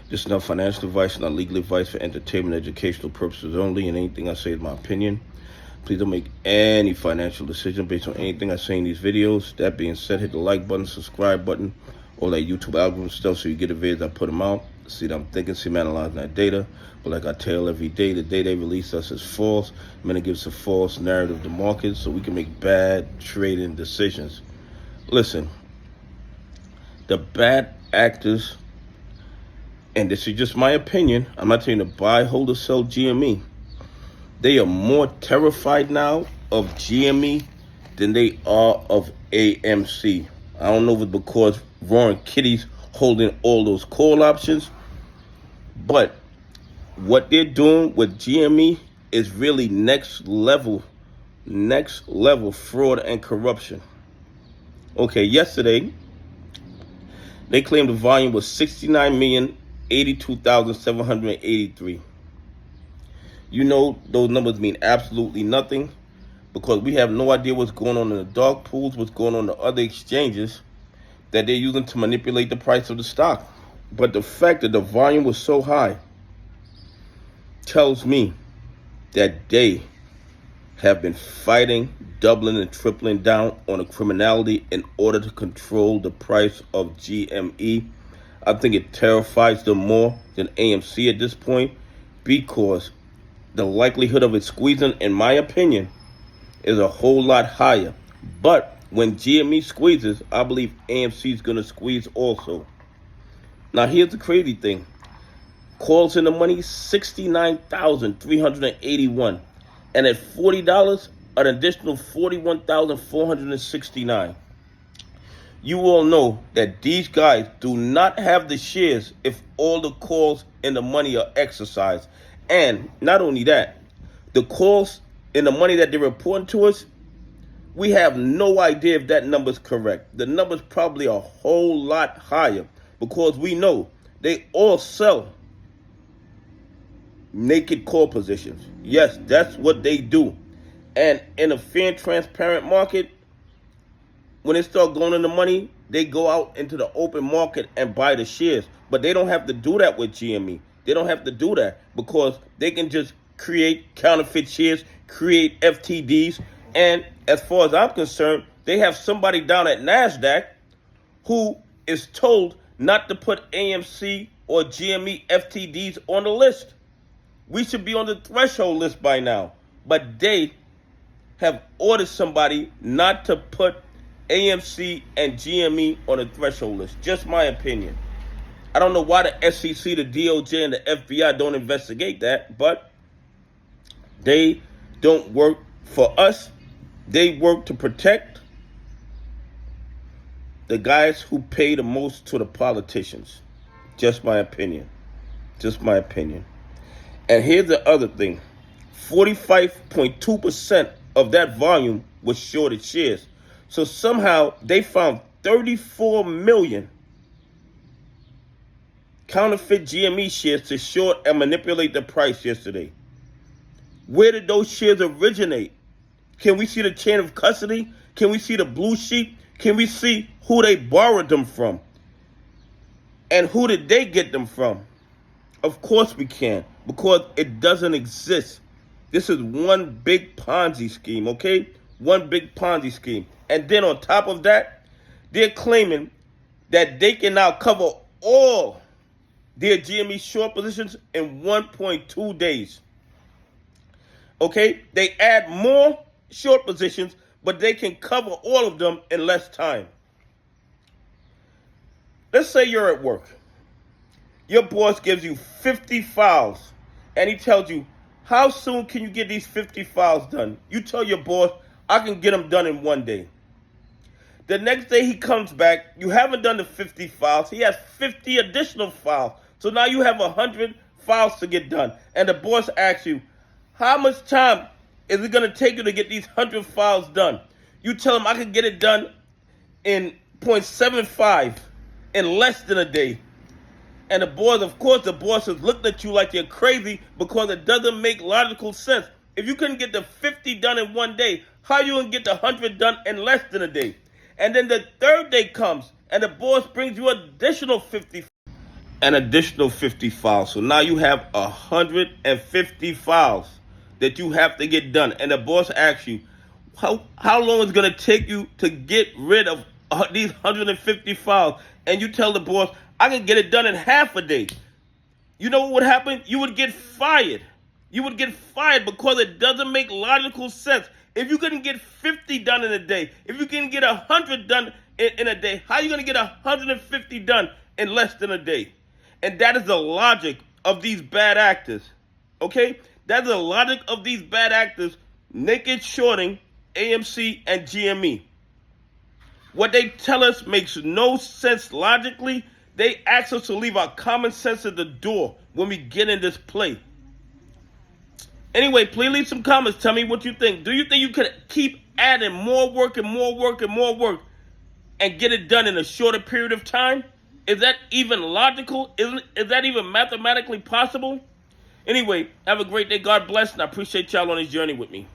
This is not financial advice, not legal advice, for entertainment, educational purposes only, and anything I say is my opinion. Please don't make any financial decision based on anything I say in these videos. That being said, hit the like button, subscribe button, all that YouTube algorithm stuff so you get the videos I put them out. See that I'm thinking, see I'm analyzing that data. But like I tell every day, the day they release us is false. I'm going to give us a false narrative to the market so we can make bad trading decisions. Listen, the bad actors, and this is just my opinion, I'm not telling you to buy, hold, or sell GME. They are more terrified now of GME than they are of AMC. I don't know if it's because Roaring Kitty's holding all those call options, but what they're doing with GME is really next level fraud and corruption. Okay, yesterday, they claimed the volume was 69,082,783. You know those numbers mean absolutely nothing because we have no idea what's going on in the dark pools, what's going on in the other exchanges that they're using to manipulate the price of the stock. But the fact that the volume was so high tells me that they have been fighting, doubling and tripling down on the criminality in order to control the price of GME. I think it terrifies them more than AMC at this point because the likelihood of it squeezing, in my opinion, is a whole lot higher. But when GME squeezes, I believe AMC is going to squeeze also. Now, here's the crazy thing. Calls in the money, 69,381. And at $40, an additional 41,469. You all know that these guys do not have the shares if all the calls in the money are exercised. And not only that, the calls in the money that they're reporting to us, we have no idea if that number's correct. The number's probably a whole lot higher because we know they all sell naked call positions. Yes, that's what they do. And in a fair and transparent market, when they start going in the money, they go out into the open market and buy the shares. But they don't have to do that with GME. They don't have to do that because they can just create counterfeit shares, create FTDs. And as far as I'm concerned, they have somebody down at NASDAQ who is told not to put AMC or GME FTDs on the list. We should be on the threshold list by now. But they have ordered somebody not to put AMC and GME on the threshold list. Just my opinion. I don't know why the SEC, the DOJ, and the FBI don't investigate that, but they don't work for us. They work to protect the guys who pay the most to the politicians. Just my opinion. Just my opinion. And here's the other thing. 45.2% of that volume was shorted shares. So somehow they found 34 million counterfeit GME shares to short and manipulate the price yesterday. Where did those shares originate? Can we see the chain of custody? Can we see the blue sheet? Can we see who they borrowed them from? And who did they get them from? Of course we can, because it doesn't exist. This is one big Ponzi scheme, okay? One big Ponzi scheme. And then on top of that, they're claiming that they can now cover all their GME short positions in 1.2 days. Okay? They add more short positions, but they can cover all of them in less time. Let's say you're at work. Your boss gives you 50 files, and he tells you, how soon can you get these 50 files done? You tell your boss, I can get them done in 1 day. The next day he comes back, you haven't done the 50 files. He has 50 additional files. So now you have 100 files to get done. And the boss asks you, how much time is it going to take you to get these 100 files done? You tell him I can get it done in 0.75 in less than a day. And the boss, of course, the boss has looked at you like you're crazy because it doesn't make logical sense. If you couldn't get the 50 done in 1 day, how are you going to get the 100 done in less than a day? And then the third day comes and the boss brings you additional 50. an additional 50 files. So now you have 150 files that you have to get done. And the boss asks you, how long is it going to take you to get rid of these 150 files? And you tell the boss, I can get it done in half a day. You know what would happen? You would get fired. You would get fired because it doesn't make logical sense. If you couldn't get 50 done in a day, if you can get 100 done in a day, how are you going to get 150 done in less than a day? And that is the logic of these bad actors. Okay? That's the logic of these bad actors, naked shorting AMC and GME. What they tell us makes no sense logically. They ask us to leave our common sense at the door when we get in this play. Anyway, please leave some comments. Tell me what you think. Do you think you could keep adding more work and more work and more work and get it done in a shorter period of time? Is that even logical? Is that even mathematically possible? Anyway, have a great day. God bless, and I appreciate y'all on this journey with me.